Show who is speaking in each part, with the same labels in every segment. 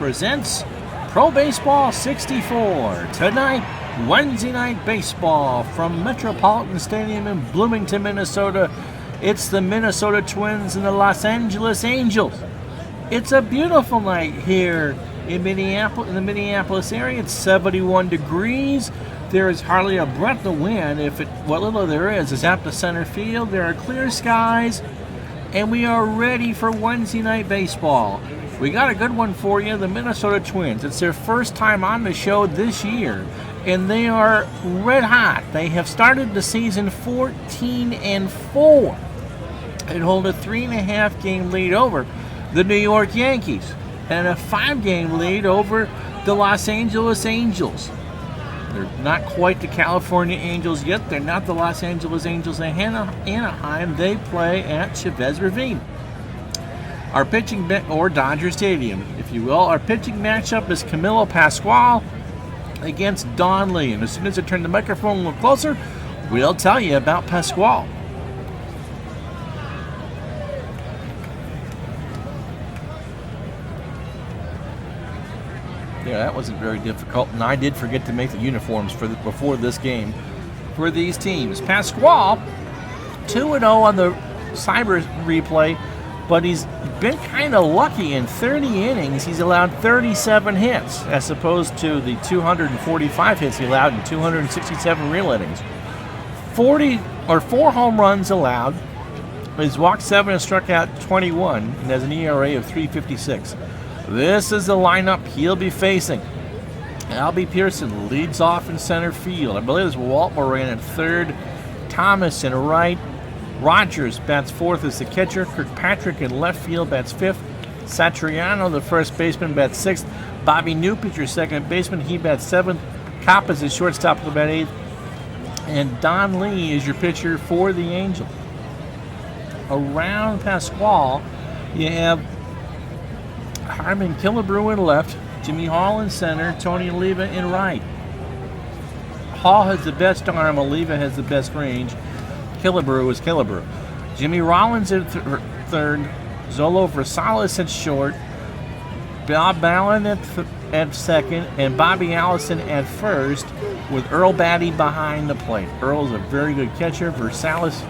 Speaker 1: Presents Pro Baseball 64. Tonight, Wednesday night baseball from Metropolitan Stadium in Bloomington, Minnesota. It's the Minnesota Twins and the Los Angeles Angels. It's a beautiful night here in Minneapolis, in the Minneapolis area. It's 71 degrees. There is hardly a breath of wind. What little there is out to center field. There are clear skies, and we are ready for Wednesday night baseball. We got a good one for you, the Minnesota Twins. It's their first time on the show this year, and they are red hot. They have started the season 14-4 and hold a 3.5 game lead over the New York Yankees and a 5 game lead over the Los Angeles Angels. They're not quite the California Angels yet. They're not the Los Angeles Angels in Anaheim. They play at Chavez Ravine. Our pitching or Dodger Stadium, if you will. Our pitching matchup is Camilo Pascual against Don Lee. And as soon as I turn the microphone a little closer, we'll tell you about Pascual. Yeah, that wasn't very difficult, and I did forget to make the uniforms before this game for these teams. Pascual, 2-0 on the cyber replay, but he's been kind of lucky. In 30 innings, he's allowed 37 hits, as opposed to the 245 hits he allowed in 267 real innings. 4 home runs allowed. He's walked 7 and struck out 21, and has an ERA of 3.56. This is the lineup he'll be facing. Albie Pearson leads off in center field. I believe it's Walt Moran at third, Thomas in right, Rogers bats fourth as the catcher. Kirkpatrick in left field bats fifth. Satriano, the first baseman, bats sixth. Bobby Newpich, your second baseman, he bats seventh. Kopp is his shortstop, will bat eighth. And Don Lee is your pitcher for the Angels. Around Pascual, you have Harmon Killebrew in left, Jimmy Hall in center, Tony Oliva in right. Hall has the best arm, Oliva has the best range. Killebrew is Killebrew. Jimmy Rollins at third, Zolo Versailles at short, Bob Allen at second, and Bobby Allison at first, with Earl Batty behind the plate. Earl's a very good catcher. Versailles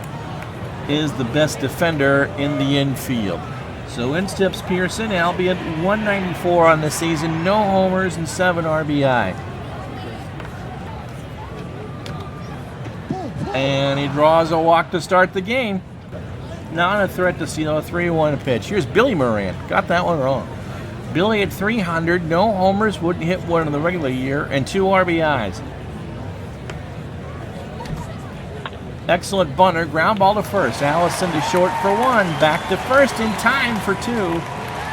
Speaker 1: is the best defender in the infield. So in steps Pearson, albeit 194 on the season, no homers and 7 RBI. And he draws a walk to start the game. Not a threat to see a 3-1 pitch. Here's Billy Moran. Got that one wrong. Billy at 300, no homers, wouldn't hit one in the regular year, and 2 RBIs. Excellent bunter, ground ball to first. Allison to short for 1, back to first in time for 2.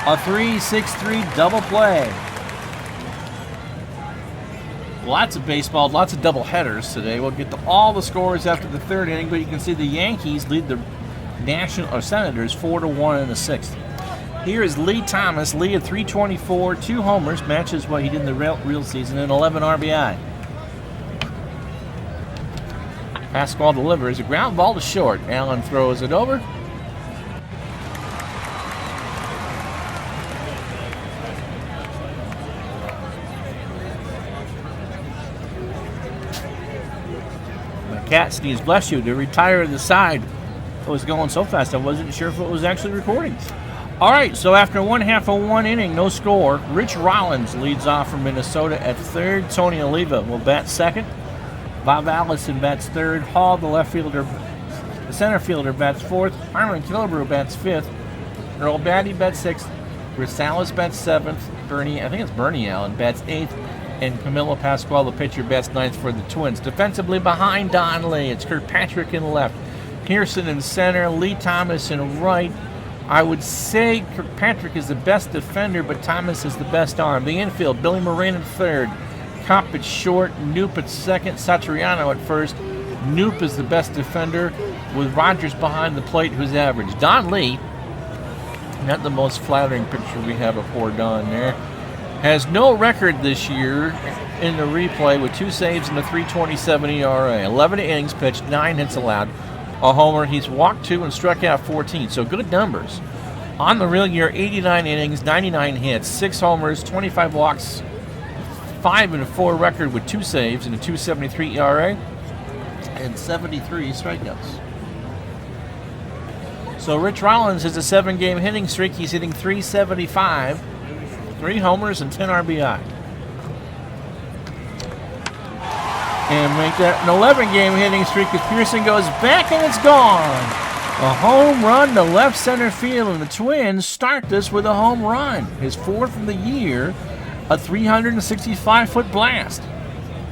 Speaker 1: A 3-6-3 double play. Lots of baseball, lots of double headers today. We'll get to all the scores after the third inning, but you can see the Yankees lead the Senators 4-1 in the sixth. Here is Lee Thomas. Lee at 324, 2 homers, matches what he did in the real season, and 11 RBI. Pascual delivers a ground ball to short. Allen throws it over. Cat sneeze, bless you, to retire the side. It was going so fast I wasn't sure if it was actually recording. All right, so after 1/2 of 1 inning, no score, Rich Rollins leads off from Minnesota at third. Tony Oliva will bat second. Bob Allison bats third. Hall, the center fielder, bats fourth. Harmon Killebrew bats fifth. Earl Batty bats sixth. Rosales bats seventh. Bernie Allen bats eighth. And Camilo Pascual, the pitcher, bats ninth for the Twins. Defensively behind Don Lee, it's Kirkpatrick in left, Pearson in center, Lee Thomas in right. I would say Kirkpatrick is the best defender, but Thomas is the best arm. The infield, Billy Moran at third, Kopp at short, Noop at second, Satriano at first. Noop is the best defender, with Rogers behind the plate, who's average. Don Lee, not the most flattering picture we have of poor Don there, has no record this year in the replay, with 2 saves and a 3.27 ERA. 11 innings pitched, 9 hits allowed, a homer. He's walked 2 and struck out 14, so good numbers. On the real year, 89 innings, 99 hits, 6 homers, 25 walks, 5-4 record with 2 saves and a 2.73 ERA, and 73 strikeouts. So Rich Rollins has a 7-game hitting streak. He's hitting .375, 3 homers and 10 RBI. And make that an 11-game hitting streak as Pearson goes back and it's gone. A home run to left center field, and the Twins start this with a home run. His 4th of the year, a 365-foot blast.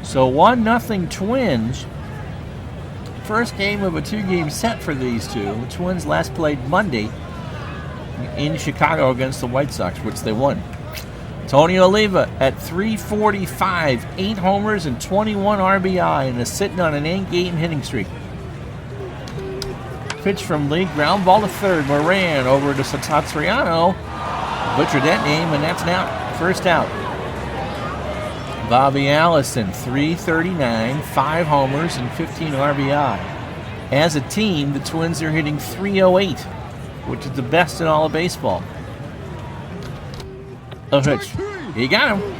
Speaker 1: So 1-0 Twins. First game of a 2-game set for these two. The Twins last played Monday in Chicago against the White Sox, which they won. Tony Oliva at .345, 8 homers and 21 RBI, and is sitting on an 8-game hitting streak. Pitch from Lee, ground ball to third. Moran over to Satriano. Butchered that name, and that's an out. First out. Bobby Allison, .339, 5 homers and 15 RBI. As a team, the Twins are hitting .308, which is the best in all of baseball. A pitch. He got him.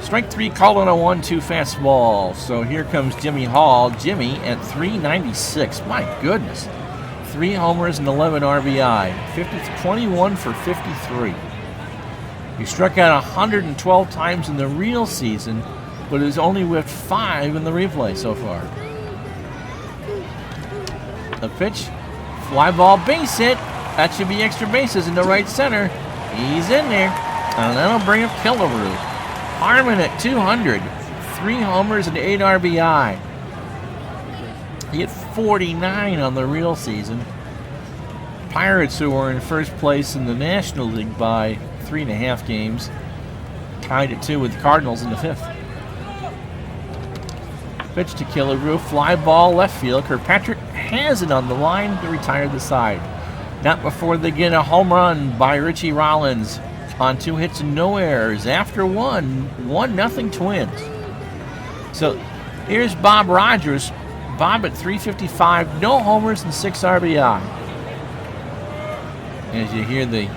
Speaker 1: Strike 3 called on a 1-2 fastball. So here comes Jimmy Hall. Jimmy at .396. My goodness. 3 homers and 11 RBI. 21 for 53. He struck out 112 times in the real season, but has only whiffed 5 in the replay so far. A pitch. Fly ball, base hit. That should be extra bases into right center. He's in there. And that'll bring up Killebrew. Harmon at 200. 3 homers and 8 RBI. He hit 49 on the real season. Pirates, who were in first place in the National League by 3.5 games, tied at 2 with the Cardinals in the 5th. Pitch to Killebrew, fly ball left field. Kirkpatrick has it on the line to retire the side. Not before they get a home run by Richie Rollins on 2 hits and no errors. After 1-0 Twins. So here's Bob Rogers. Bob at .355, no homers and 6 RBI. As you hear the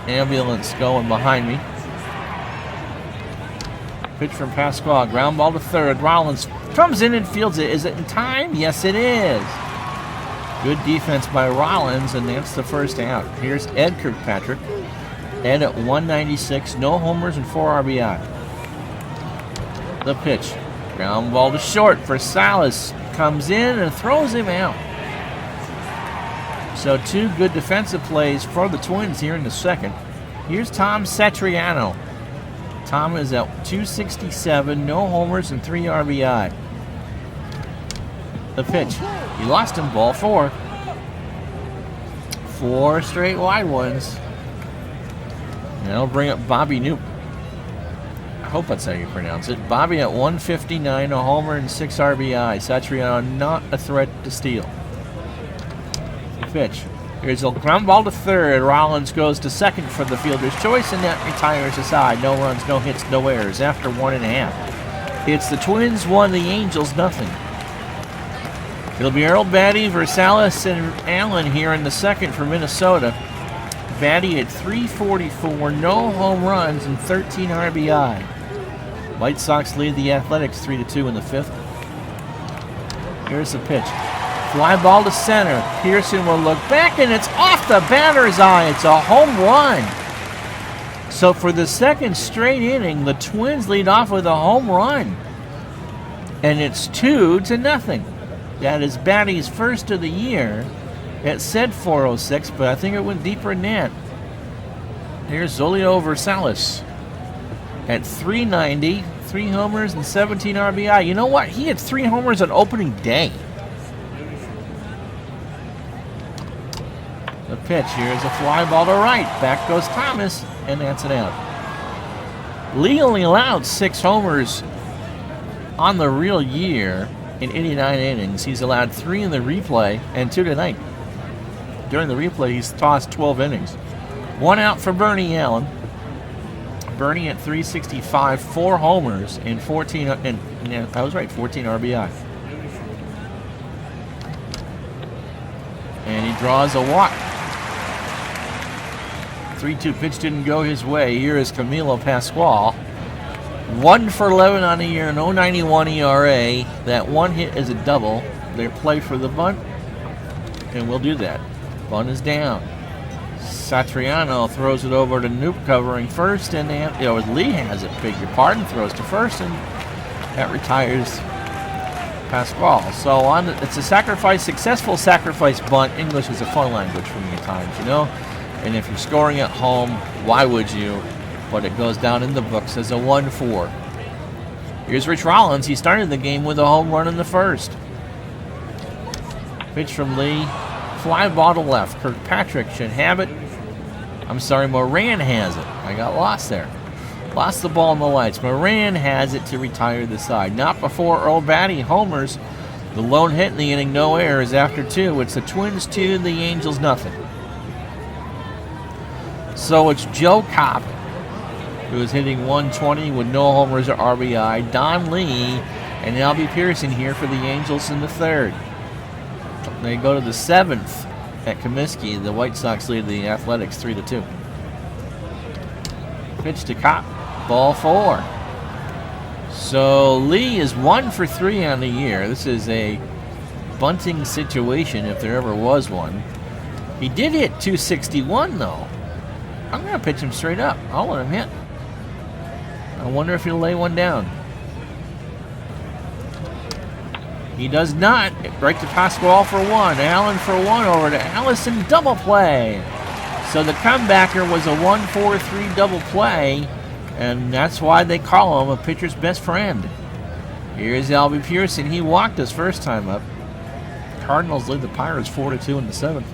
Speaker 1: ambulance going behind me. Pitch from Pasquale, ground ball to third. Rollins comes in and fields it. Is it in time? Yes, it is. Good defense by Rollins, and that's the first out. Here's Ed Kirkpatrick. Ed at .196, no homers and 4 RBI. The pitch. Ground ball to short for Salas. Comes in and throws him out. So 2 good defensive plays for the Twins here in the second. Here's Tom Satriano. Tom is at .267, no homers and 3 RBI. The pitch. He lost him, ball 4. 4 straight wide ones. And that'll bring up Bobby Newt. I hope that's how you pronounce it. Bobby at .159, a homer and 6 RBI. Satriano not a threat to steal. The pitch. Here's a ground ball to third. Rollins goes to second for the fielder's choice, and that retires the side. No runs, no hits, no errors after 1.5. It's the Twins 1, the Angels nothing. It'll be Earl Batty, Versailles, and Allen here in the second for Minnesota. Batty at .344, no home runs and 13 RBI. White Sox lead the Athletics 3-2 in the 5th. Here's the pitch. Fly ball to center. Pearson will look back, and it's off the batter's eye. It's a home run. So for the second straight inning, the Twins lead off with a home run. And it's 2-0. That is Batty's first of the year. It said .406, but I think it went deeper than that. Here's Zolio Versailles at .390, 3 homers and 17 RBI. You know what? He had 3 homers on opening day. The pitch here is a fly ball to right. Back goes Thomas, and that's an out. Lee only allowed 6 homers on the real year in 89 innings. He's allowed 3 in the replay and 2 tonight. During the replay, he's tossed 12 innings. 1 out for Bernie Allen. Bernie at .365, 4 homers and 14. And I was right, 14 RBI. And he draws a walk. 3-2 pitch didn't go his way. Here is Camilo Pascual. 1 for 11 on the year, an 0.91 ERA. That one hit is a double. They play for the bunt, and we'll do that. Bunt is down. Satriano throws it over to Noop covering first, and Lee has it, beg your pardon, throws to first, and that retires Pascual. So it's a successful sacrifice bunt. English is a fun language for me at times, you know. And if you're scoring at home, why would you? But it goes down in the books as a 1-4. Here's Rich Rollins. He started the game with a home run in the first. Pitch from Lee. Fly ball to left. Kirkpatrick should have it. I'm sorry, Moran has it. I got lost there. Lost the ball in the lights. Moran has it to retire the side. Not before Earl Batty homers. The lone hit in the inning, no errors after 2. It's the Twins 2, the Angels nothing. So it's Joe Kopp, who is hitting 120 with no homers or RBI. Don Lee and Albie Pearson here for the Angels in the third. They go to the 7th at Comiskey. The White Sox lead the Athletics 3-2. Pitch to Kopp. Ball 4. So Lee is 1 for 3 on the year. This is a bunting situation if there ever was one. He did hit 261 though. I'm going to pitch him straight up. I'll let him hit. I wonder if he'll lay one down. He does not. Right to Pascual for 1. Allen for 1 over to Allison. Double play. So the comebacker was a 1-4-3 double play, and that's why they call him a pitcher's best friend. Here's Albie Pearson. He walked his first time up. Cardinals lead the Pirates 4-2 in the 7th.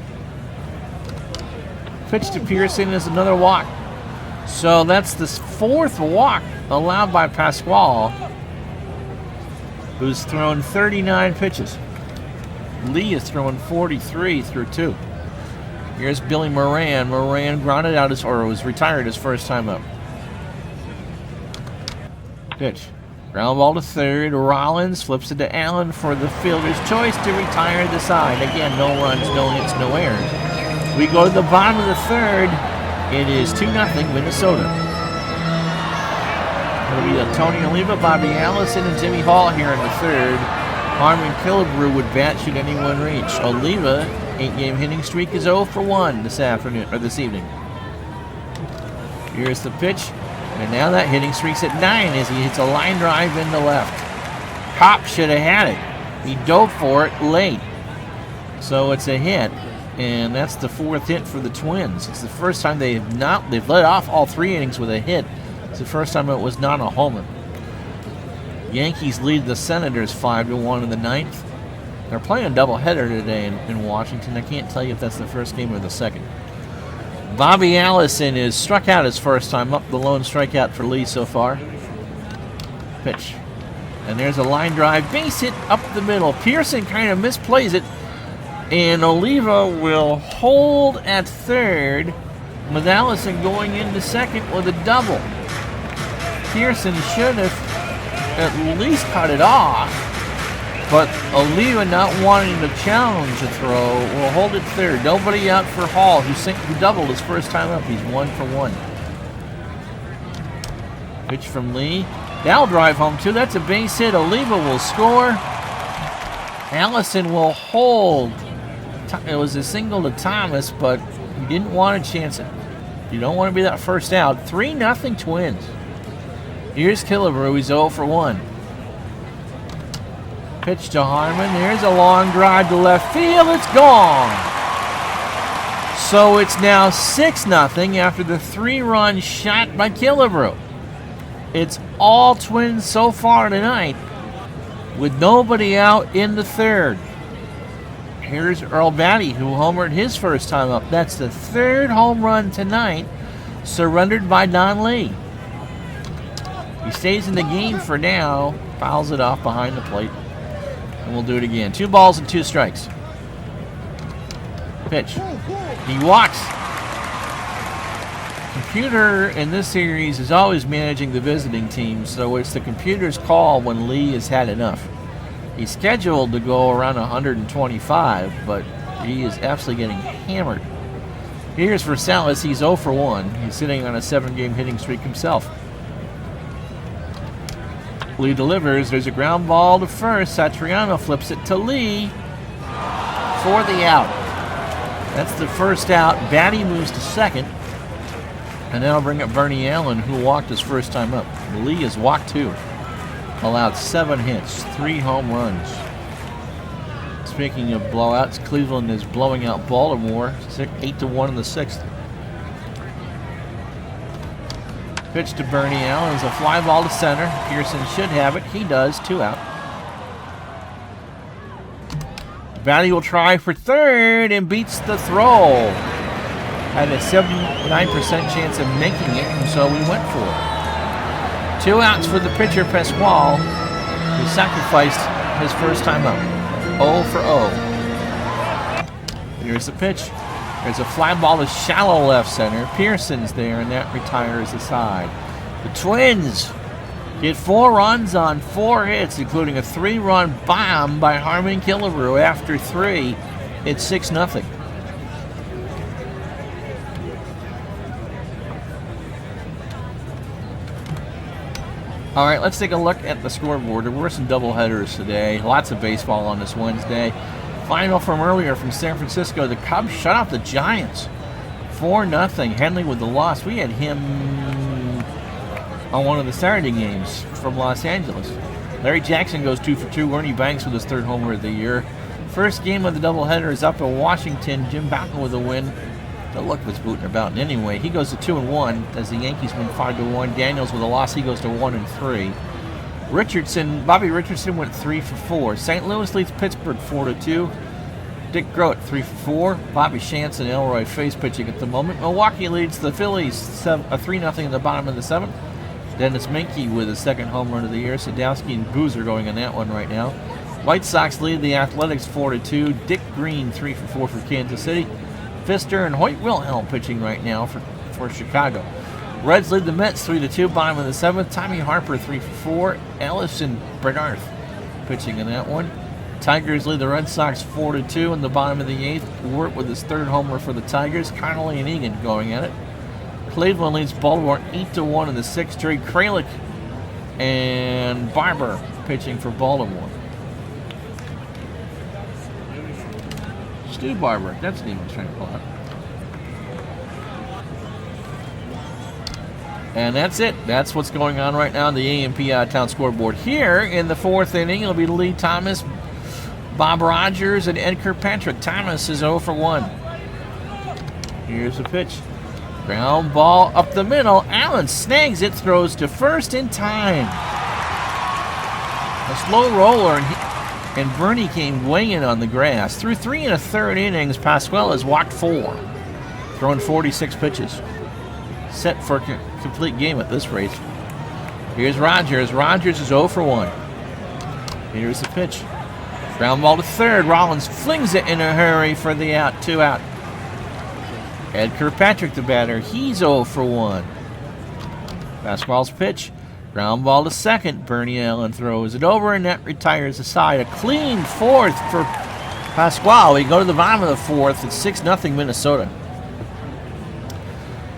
Speaker 1: Pitch to Pearson is another walk. So that's the 4th walk allowed by Pascual, who's thrown 39 pitches. Lee is throwing 43 through 2. Here's Billy Moran. Moran grounded out was retired his first time up. Pitch. Ground ball to third. Rollins flips it to Allen for the fielder's choice to retire the side. Again, no runs, no hits, no errors. We go to the bottom of the third. It is 2-0 Minnesota. It'll be Tony Oliva, Bobby Allison, and Jimmy Hall here in the third. Harmon Killebrew would bat should anyone reach. Oliva, 8-game hitting streak, is 0 for 1 this evening. Here's the pitch, and now that hitting streak's at 9 as he hits a line drive into left. Kopp should have had it. He dove for it late, so it's a hit, and that's the 4th hit for the Twins. It's the first time they've led off all 3 innings with a hit. It's the first time it was not a homer. Yankees lead the Senators 5-1 in the 9th. They're playing a doubleheader today in Washington. I can't tell you if that's the first game or the second. Bobby Allison is struck out his first time up, the lone strikeout for Lee so far. Pitch. And there's a line drive, base hit up the middle. Pearson kind of misplays it, and Oliva will hold at third, with Allison going into second with a double. Pearson should have at least cut it off, but Oliva, not wanting to challenge the throw, will hold it third. Nobody out for Hall, who doubled his first time up. He's 1 for 1. Pitch from Lee. That'll drive home too. That's a base hit. Oliva will score. Allison will hold. It was a single to Thomas, but he didn't want to chance it. You don't want to be that first out. 3-0 Twins. Here's Killebrew. He's 0 for 1. Pitch to Harmon. There's a long drive to left field. It's gone. So it's now 6-0 after the 3-run shot by Killebrew. It's all Twins so far tonight, with nobody out in the third. Here's Earl Batty, who homered his first time up. That's the 3rd home run tonight, surrendered by Don Lee. He stays in the game for now, fouls it off behind the plate, and we'll do it again. 2 balls and 2 strikes. Pitch. He walks. Computer in this series is always managing the visiting team, so it's the computer's call when Lee has had enough. He's scheduled to go around 125, but he is absolutely getting hammered. Here's for Salas. He's 0 for 1. He's sitting on a 7-game hitting streak himself. Lee delivers. There's a ground ball to first. Satriano flips it to Lee for the out. That's the first out. Batty moves to second. And then I'll bring up Bernie Allen, who walked his first time up. Lee has walked 2. Allowed 7 hits, 3 home runs. Speaking of blowouts, Cleveland is blowing out Baltimore 8-1 in the 6th. Pitch to Bernie Allen is a fly ball to center. Pearson should have it. He does. 2 out. Batty will try for third and beats the throw. Had a 79% chance of making it, and so we went for it. 2 outs for the pitcher, Pasquale, who sacrificed his first time up. 0 for 0. Here's the pitch. There's a fly ball to shallow left center. Pearson's there, and that retires the side. The Twins get 4 runs on 4 hits, including a 3-run bomb by Harmon Killebrew. After 3, it's 6-0. All right, let's take a look at the scoreboard. There were some doubleheaders today. Lots of baseball on this Wednesday. Final from earlier from San Francisco. The Cubs shut out the Giants 4-0. Henley with the loss. We had him on one of the Saturday games from Los Angeles. Larry Jackson goes 2 for 2. Ernie Banks with his 3rd homer of the year. First game of the doubleheader is up in Washington. Jim Bouton with a win. The luck was Bouton Bouton anyway. He goes to 2-1 as the Yankees win 5-1. Daniels with a loss. He goes to 1-3. Bobby Richardson went 3 for 4. St. Louis leads Pittsburgh 4-2. Dick Groat 3 for 4. Bobby Shantz and Elroy Face pitching at the moment. Milwaukee leads the Phillies 3-0 in the bottom of the 7th. Dennis Menke with his 2nd home run of the year. Sadowski and Boozer going on that one right now. White Sox lead the Athletics 4-2. Dick Green 3 for 4 for Kansas City. Pfister and Hoyt Wilhelm pitching right now for Chicago. Reds lead the Mets 3-2, bottom of the 7th. Tommy Harper 3 for 4. Ellis and Bernard pitching in that one. Tigers lead the Red Sox 4-2 in the bottom of the 8th. Wirt with his 3rd homer for the Tigers. Connolly and Egan going at it. Cleveland leads Baltimore 8-1 in the 6th. Jerry Kralik and Barber pitching for Baltimore. Stu Barber, that's the name I was trying to pull out. And that's it. That's what's going on right now on the AMP Out-of-Town scoreboard. Here in the 4th inning, it'll be Lee Thomas, Bob Rogers, and Ed Kirkpatrick. Thomas is 0 for 1. Here's the pitch. Ground ball up the middle. Allen snags it, throws to first in time. A slow roller, and Bernie came weighing on the grass. Through 3 1/3 innings, Pasquale has walked 4, thrown 46 pitches. Set for a complete game at this rate. Here's Rogers. Rogers is 0 for 1. Here's the pitch. Ground ball to third. Rollins flings it in a hurry for the out. 2 out. Ed Kirkpatrick, the batter. He's 0 for 1. Pasquale's pitch. Ground ball to second. Bernie Allen throws it over, and that retires the side. A clean 4th for Pasquale. We go to the bottom of the 4th. It's 6-0 Minnesota.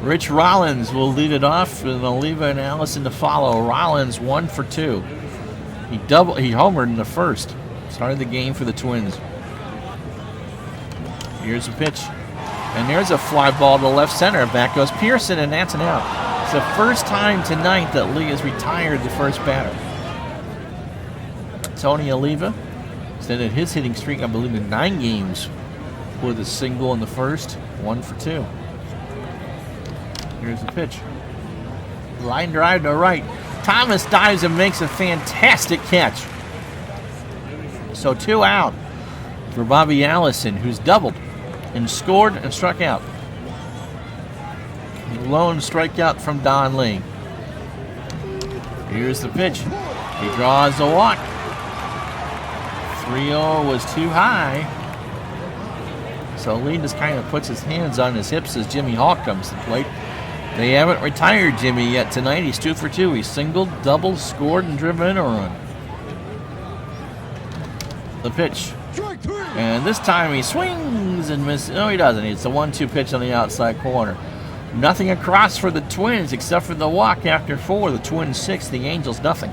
Speaker 1: Rich Rollins will lead it off, and Oliva and Allison to follow. Rollins 1 for 2. He homered in the 1st. Started the game for the Twins. Here's a pitch. And there's a fly ball to left center. Back goes Pearson, and that's an out. It's the first time tonight that Lee has retired the first batter. Tony Oliva extended his hitting streak, I believe, in 9 games with a single in the 1st. 1 for 2. Here's the pitch. Line drive to right. Thomas dives and makes a fantastic catch. So 2 out for Bobby Allison, who's doubled and scored and struck out. Lone strikeout from Don Lee. Here's the pitch. He draws a walk. 3-0 was too high. So Lee just kind of puts his hands on his hips as Jimmy Hawk comes to the plate. They haven't retired Jimmy yet tonight. He's 2 for 2. He's singled, doubled, scored, and driven in a run. The pitch. And this time he swings and misses. No, he doesn't. It's a 1-2 pitch on the outside corner. Nothing across for the Twins except for the walk after 4. The Twins 6, the Angels nothing.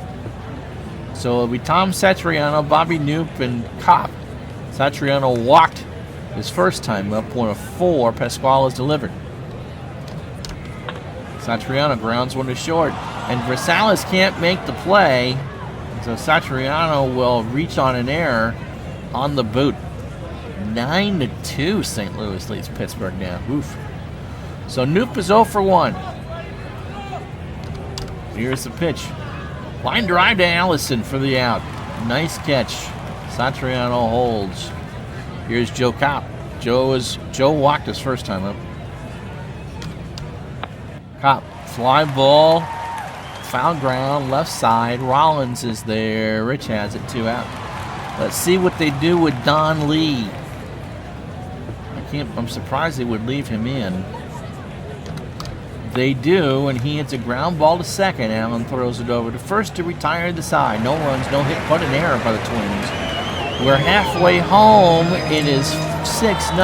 Speaker 1: So it'll be Tom Satriano, Bobby Knoop, and Kopp. Satriano walked his first time up, 1 of 4. Pasquale is delivered. Satriano grounds one to short. And Rosales can't make the play. So Satriano will reach on an error on the boot. 9-2, St. Louis leads Pittsburgh now. Oof. So Knoop is 0 for 1. Here's the pitch. Line drive to Allison for the out. Nice catch. Satriano holds. Here's Joe Kopp. Joe walked his first time up. Kopp, fly ball, foul ground, left side. Rollins is there. Rich has it, 2 out. Let's see what they do with Don Lee. I'm surprised they would leave him in. They do, and he hits a ground ball to second. Allen throws it over to first to retire the side. No runs, no hit, but an error by the Twins. We're halfway home. It is 6-0.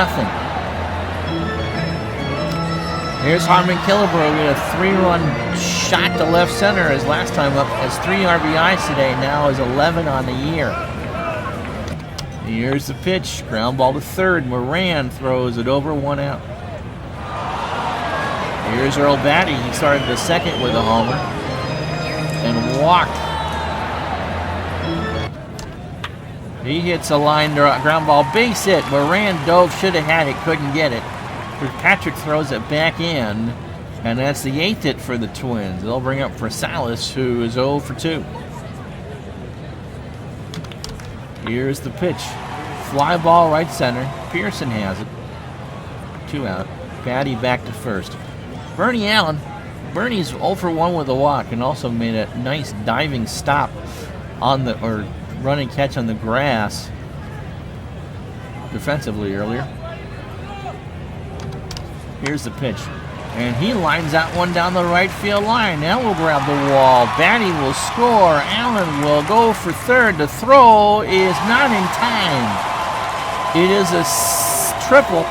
Speaker 1: Here's Harmon Killebrew with a 3-run shot to left center. His last time up has 3 RBIs today. Now is 11 on the year. Here's the pitch. Ground ball to third. Moran throws it over, 1 out. Here's Earl Batty. He started the second with a homer and walked. He hits a line ground ball, base hit. Moran dove, should have had it, couldn't get it. Patrick throws it back in, and that's the 8th hit for the Twins. They'll bring up Rosales, who is 0 for 2. Here's the pitch. Fly ball right center. Pearson has it. 2 out. Batty back to first. Bernie Allen. Bernie's 0 for 1 with a walk and also made a nice diving stop on the, or running catch on the grass defensively earlier. Here's the pitch. And he lines out one down the right field line. Now we'll grab the wall. Batty will score. Allen will go for third. The throw is not in time. It is a triple.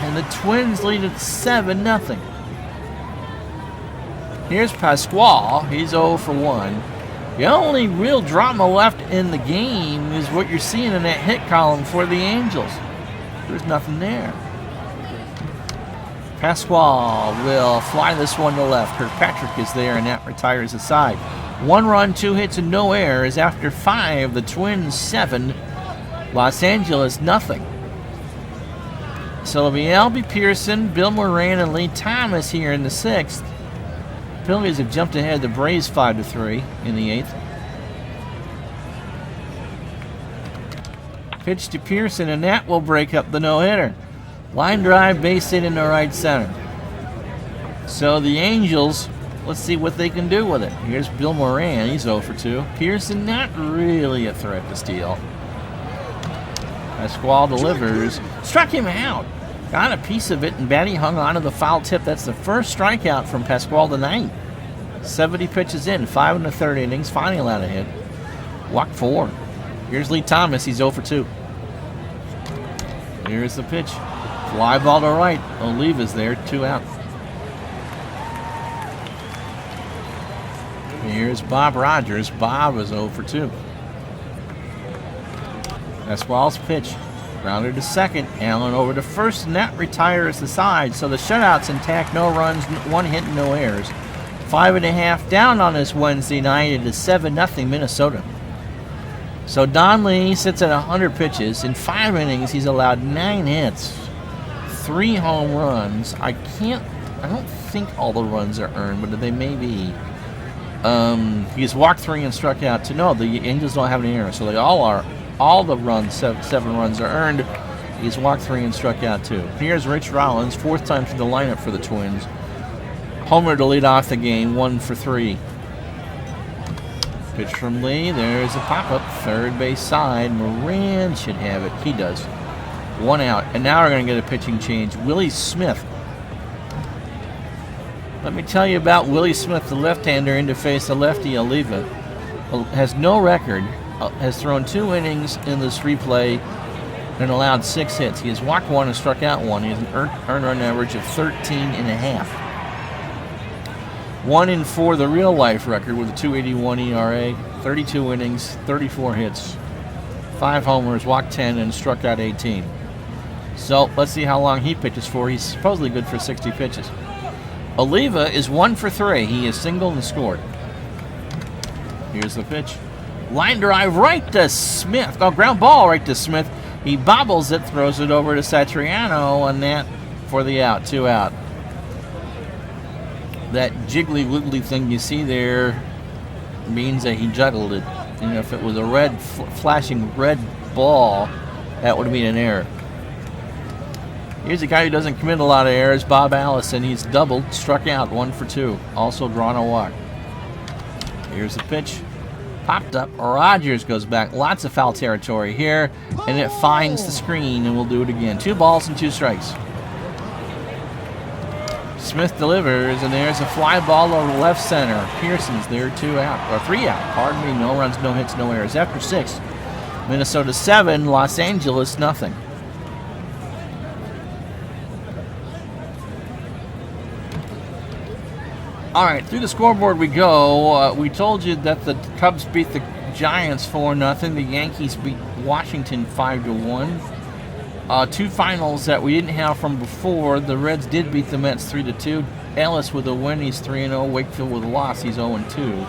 Speaker 1: And the Twins lead at 7-0. Here's Pasquale. He's 0 for 1. The only real drama left in the game is what you're seeing in that hit column for the Angels. There's nothing there. Pasquale will fly this one to left. Kirkpatrick is there, and that retires the side. 1 run, 2 hits, and no errors. After 5, the Twins 7, Los Angeles nothing. So it'll be Albie Pearson, Bill Moran, and Lee Thomas here in the 6th. Phillies have jumped ahead the Braves 5-3 in the 8th. Pitch to Pearson, and that will break up the no-hitter. Line drive, base hit into right center. So the Angels, let's see what they can do with it. Here's Bill Moran, he's 0 for 2. Pearson, not really a threat to steal. Pasquale delivers, struck him out. Got a piece of it, and Batty hung on to the foul tip. That's the first strikeout from Pasquale tonight. 70 pitches in, 5 1/3 innings, finally allowed a hit. Walk 4. Here's Lee Thomas, he's 0 for 2. Here's the pitch. Fly ball to right. Oliva's there, 2 out. Here's Bob Rogers. Bob is 0 for 2. Pasquale's pitch. Grounder to second. Allen over to first, and that retires the side. So the shutout's intact. No runs, 1 hit, and no errors. 5.5 down on this Wednesday night. It is 7-0 Minnesota. So Don Lee sits at 100 pitches. In 5 innings, he's allowed 9 hits. 3 home runs. I don't think all the runs are earned, but they may be. He's walked 3 and struck out 2. No, the Angels don't have any errors, so they all are. All the runs, 7 runs are earned. He's walked 3 and struck out 2. Here's Rich Rollins, 4th time through the lineup for the Twins. Homer to lead off the game, 1 for 3. Pitch from Lee. There's a pop-up, third base side. Moran should have it. He does. 1 out. And now we're going to get a pitching change. Willie Smith. Let me tell you about Willie Smith, the left-hander, in to face the lefty Oliva. Has no record. has thrown 2 innings in this replay and allowed 6 hits. He has walked 1 and struck out 1. He has an earned run average of 13.5. 1 in 4, the real life record with a 2.81 ERA, 32 innings, 34 hits, 5 homers, walked 10, and struck out 18. So let's see how long he pitches for. He's supposedly good for 60 pitches. Oliva is 1 for 3. He is singled and scored. Here's the pitch. Line drive right to Smith. Oh, ground ball right to Smith. He bobbles it, throws it over to Satriano, and that for the out, 2 out. That jiggly wiggly thing you see there means that he juggled it. You know, if it was a red, flashing red ball, that would have been an error. Here's a guy who doesn't commit a lot of errors, Bob Allison. He's doubled, struck out, 1 for 2. Also drawn a walk. Here's the pitch. Popped up. Rogers goes back. Lots of foul territory here, and it finds the screen, and we'll do it again. 2 balls and 2 strikes. Smith delivers, and there's a fly ball over left center. Pearson's there, 2 out, or 3 out. Pardon me. No runs, no hits, no errors. After 6, Minnesota 7, Los Angeles nothing. All right, through the scoreboard we go. We told you that the Cubs beat the Giants 4-0. The Yankees beat Washington 5-1. 2 finals that we didn't have from before. The Reds did beat the Mets 3-2. Ellis with a win, he's 3-0. Wakefield with a loss, he's 0-2.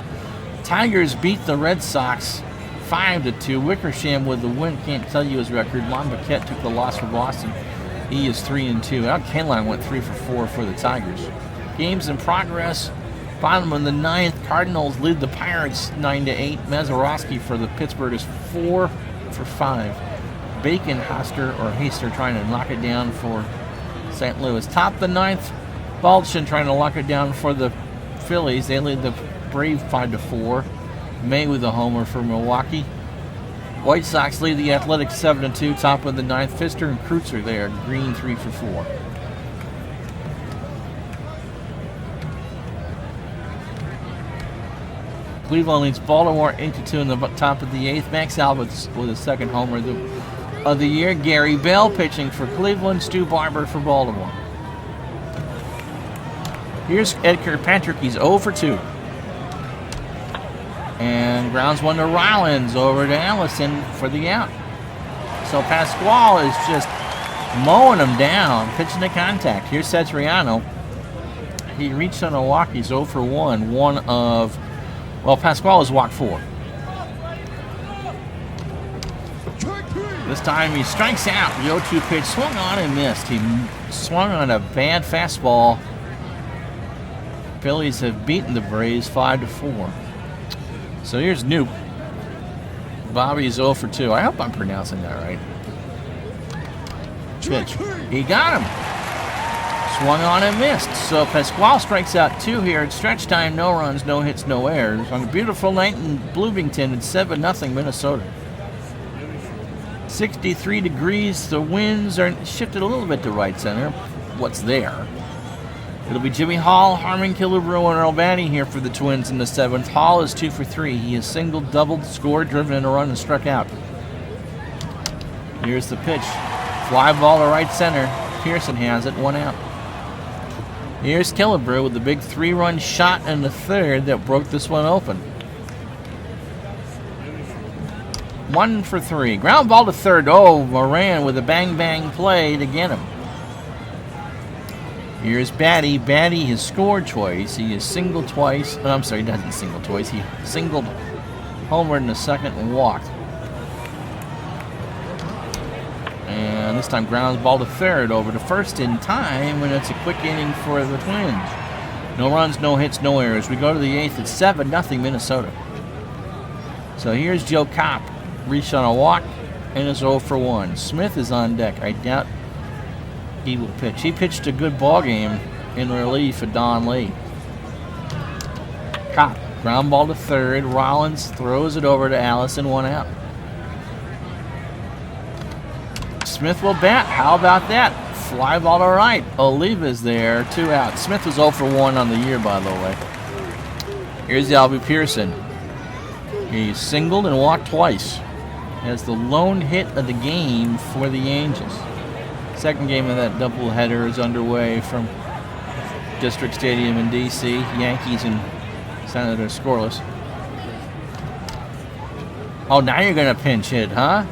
Speaker 1: Tigers beat the Red Sox 5-2. Wickersham with the win, can't tell you his record. Monbequette took the loss for Boston. He is 3-2. Al Kaline went 3 for 4 for the Tigers. Games in progress. Bottom of the 9th, Cardinals lead the Pirates 9-8. Mazeroski for the Pittsburgh is 4 for 5. Bacon, Haster trying to knock it down for St. Louis. Top of the 9th, Baldwin trying to lock it down for the Phillies. They lead the Braves 5-4. May with a homer for Milwaukee. White Sox lead the Athletics 7-2. Top of the 9th, Pfister and Kreutzer there. Green 3 for 4. Cleveland leads Baltimore 8-2 in the top of the 8th. Max Alberts with a second homer of the year. Gary Bell pitching for Cleveland. Stu Barber for Baltimore. Here's Ed Kirkpatrick. He's 0 for 2. And grounds 1 to Rollins over to Allison for the out. So Pasquale is just mowing him down, pitching to contact. Here's Satriano. He reached on a walk. He's 0 for 1. Pasquale has walked 4. This time he strikes out. The 0-2 pitch swung on and missed. He swung on a bad fastball. Phillies have beaten the Braves 5-4. So here's Newt. Bobby's 0 for 2. I hope I'm pronouncing that right. Pitch. He got him. Swung on and missed. So Pasquale strikes out 2 here at stretch time. No runs, no hits, no errors. On a beautiful night in Bloomington, it's 7-0 Minnesota. 63 degrees. The winds are shifted a little bit to right center. What's there? It'll be Jimmy Hall, Harmon, Killebrew, and Earl Batty here for the Twins in the 7th. Hall is 2 for 3. He has singled, doubled, scored, driven in a run, and struck out. Here's the pitch. Fly ball to right center. Pearson has it, 1 out. Here's Killebrew with the big 3-run shot in the 3rd that broke this one open. 1 for 3. Ground ball to 3rd. Oh, Moran with a bang-bang play to get him. Here's Batty. Batty has scored twice. He has singled twice. Oh, I'm sorry, he doesn't single twice. He singled, homered in the 2nd, and walked. And this time grounds ball to 3rd, over to 1st in time, and it's a quick inning for the Twins. No runs, no hits, no errors. We go to the 8th. It's 7-0 Minnesota. So here's Joe Kopp. Reached on a walk and is 0 for 1. Smith is on deck. I doubt he will pitch. He pitched a good ball game in relief of Don Lee. Kopp, ground ball to 3rd. Rollins throws it over to Allison, 1 out. Smith will bat. How about that? Fly ball to right. Oliva's there, 2 out. Smith was 0 for 1 on the year, by the way. Here's Albie Pearson. He singled and walked twice as the lone hit of the game for the Angels. Second game of that doubleheader is underway from District Stadium in D.C. Yankees and Senators scoreless. Oh, now you're going to pinch hit, huh?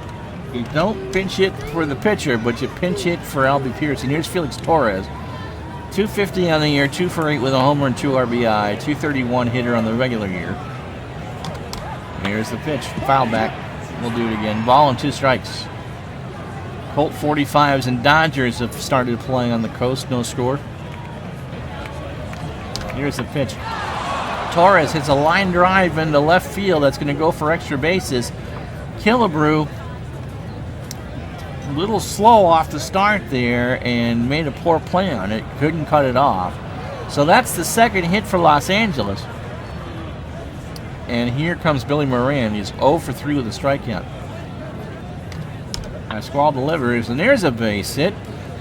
Speaker 1: You don't pinch hit for the pitcher, but you pinch hit for Albie Pearson. Here's Felix Torres. 250 on the year, 2 for 8 with a homer and 2 RBI, 231 hitter on the regular year. Here's the pitch. Foul back. We'll do it again. Ball and 2 strikes. Colt 45s and Dodgers have started playing on the coast. No score. Here's the pitch. Torres hits a line drive into left field. That's going to go for extra bases. Killebrew, a little slow off the start there and made a poor play on it. Couldn't cut it off. So that's the second hit for Los Angeles. And here comes Billy Moran. He's 0 for 3 with a strikeout. Pasquale delivers, and there's a base hit.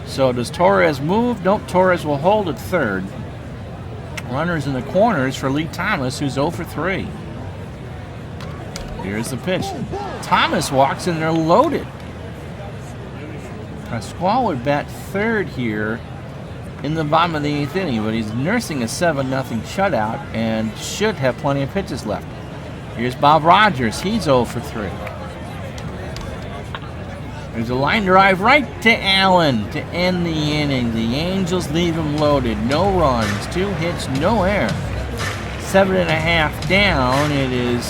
Speaker 1: So does Torres move? Nope, Torres will hold at third. Runners in the corners for Lee Thomas, who's 0 for 3. Here's the pitch. Thomas walks in, they're loaded. Pasquale would bat third here in the bottom of the 8th inning, but he's nursing a 7-0 shutout and should have plenty of pitches left. Here's Bob Rogers. He's 0 for 3. There's a line drive right to Allen to end the inning. The Angels leave him loaded. No runs, 2 hits, no error. 7.5 down. It is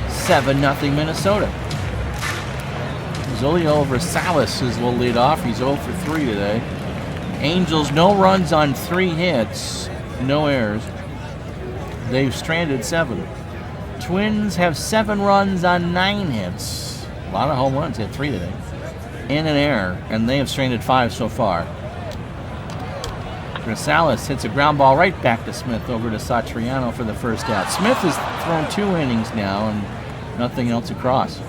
Speaker 1: 7-0 Minnesota. Julio Rosales will lead off. He's 0 for 3 today. Angels, no runs on 3 hits, no errors. They've stranded 7. Twins have 7 runs on 9 hits. A lot of home runs, they had 3 today. And an error, and they have stranded 5 so far. Rosales hits a ground ball right back to Smith over to Satriano for the first out. Smith has thrown 2 innings now and nothing else across.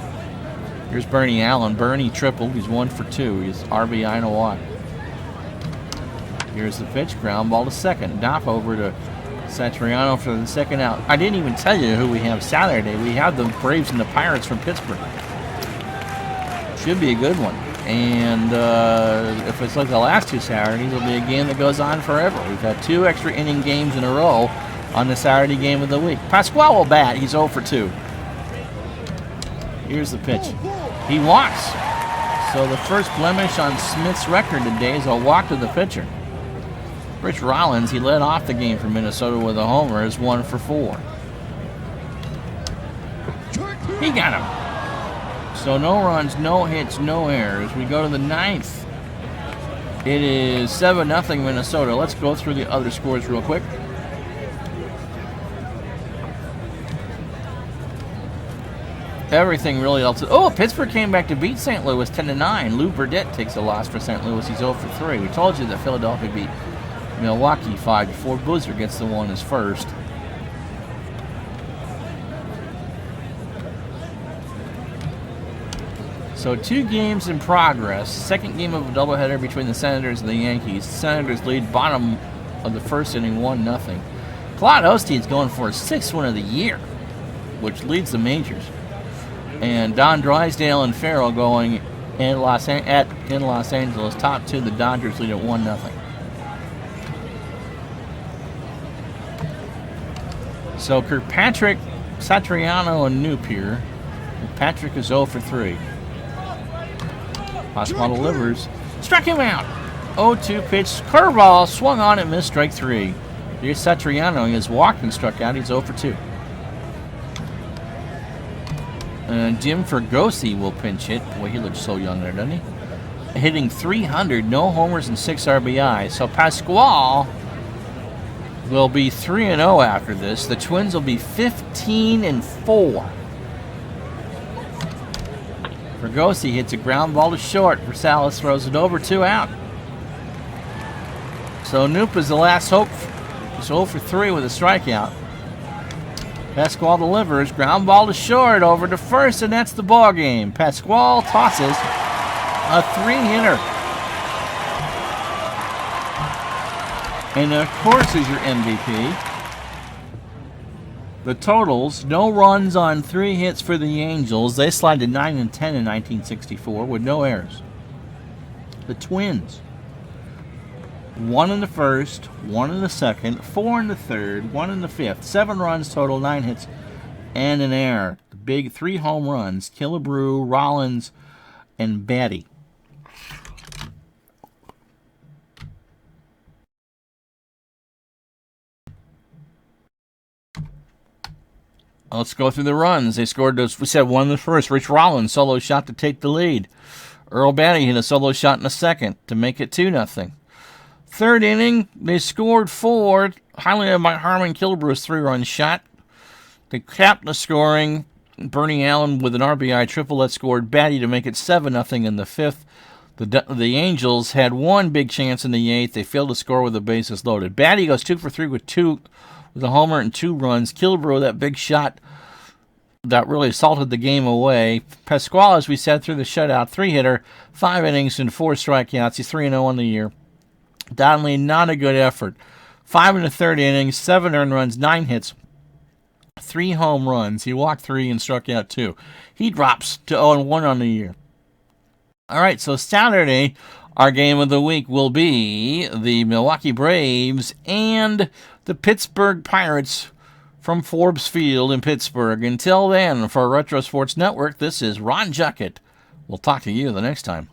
Speaker 1: Here's Bernie Allen. Bernie tripled. He's 1 for 2. He's RBI and a walk. Here's the pitch. Ground ball to second. Dopp over to Satriano for the second out. I didn't even tell you who we have Saturday. We have the Braves and the Pirates from Pittsburgh. Should be a good one. And if it's like the last 2 Saturdays, it'll be a game that goes on forever. We've had 2 extra inning games in a row on the Saturday game of the week. Pasquale will bat. He's 0 for 2. Here's the pitch. He walks. So the first blemish on Smith's record today is a walk to the pitcher. Rich Rollins, he led off the game for Minnesota with a homer, is 1 for 4. He got him. So no runs, no hits, no errors. We go to the 9th. It is 7-0 Minnesota. Let's go through the other scores real quick. Everything really else. Oh, Pittsburgh came back to beat St. Louis 10-9. Lou Burdett takes a loss for St. Louis. He's 0 for 3. We told you that Philadelphia beat Milwaukee 5-4. Boozer gets the one as first. So 2 games in progress. Second game of a doubleheader between the Senators and the Yankees. The Senators lead bottom of the first inning 1-0. Claude Osteen's going for his 6th win of the year, which leads the majors. And Don Drysdale and Farrell going in Los Angeles. Top 2, the Dodgers lead at 1-0. So Kirkpatrick, Satriano, and Noop here. Patrick is 0 for 3. Pasquale delivers. Struck him out. 0-2 pitch. Curveball. Swung on and missed strike 3. Here's Satriano. He has walked and struck out. He's 0 for 2. Jim Fergosi will pinch hit. Boy, he looks so young there, doesn't he? Hitting 300. No homers and 6 RBI. So Pasquale will be 3-0 after this. The Twins will be 15-4. Fergosi hits a ground ball to short. Rosales throws it over, 2 out. So Noop is the last hope. He's 0 for 3 with a strikeout. Pasquale delivers. Ground ball to short, over to first, and that's the ball game. Pasquale tosses a 3-hitter. And of course is your MVP. The totals: no runs on 3 hits for the Angels. They slide to 9 and 10 in 1964 with no errors. The Twins: 1 in the first, 1 in the second, 4 in the third, 1 in the fifth. 7 runs total, 9 hits, and an error. The big 3 home runs: Killebrew, Rollins, and Batty. Let's go through the runs. They scored, we said, 1 in the first. Rich Rollins, solo shot to take the lead. Earl Batty hit a solo shot in the second to make it 2-0. Third inning, they scored 4, highlighted by Harmon Killebrew's 3-run shot. They capped the scoring. Bernie Allen with an RBI triple that scored Batty to make it 7-0 in the fifth. The Angels had one big chance in the eighth. They failed to score with the bases loaded. Batty goes 2 for 3 with a homer and 2 runs. Killebrew, that big shot that really salted the game away. Pasquale, as we said, through the shutout, 3-hitter, 5 innings and 4 strikeouts. He's 3-0 on the year. Donnelly, not a good effort. 5 in the third inning, 7 earned runs, 9 hits, 3 home runs. He walked 3 and struck out 2. He drops to 0-1 on the year. All right, so Saturday, our game of the week will be the Milwaukee Braves and the Pittsburgh Pirates from Forbes Field in Pittsburgh. Until then, for Retro Sports Network, this is Ron Juckett. We'll talk to you the next time.